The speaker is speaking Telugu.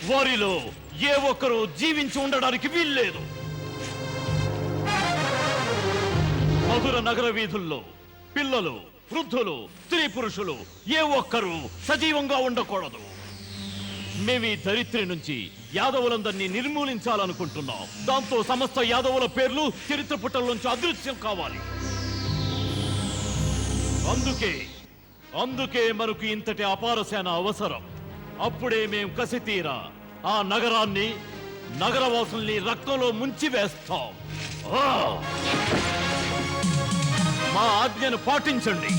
వారిలో ఏ ఒక్కరూ జీవించి ఉండడానికి వీల్లేదు. మధుర నగర వీధుల్లో పిల్లలు, వృద్ధులు, స్త్రీ పురుషులు ఏ ఒక్కరూ సజీవంగా ఉండకూడదు. మేము ఈ ధరిత్రి నుంచి యాదవులందరినీ నిర్మూలించాలనుకుంటున్నాం. దాంతో సమస్త యాదవుల పేర్లు చరిత్ర పుటల్లోంచి అదృశ్యం కావాలి. అందుకే మనకు ఇంతటి అపార సేన అవసరం. అప్పుడే మేం కసి తీరా ఆ నగరాన్ని, నగరవాసుల్ని రక్తంలో ముంచి వేస్తాం. మా ఆజ్ఞను పాటించండి.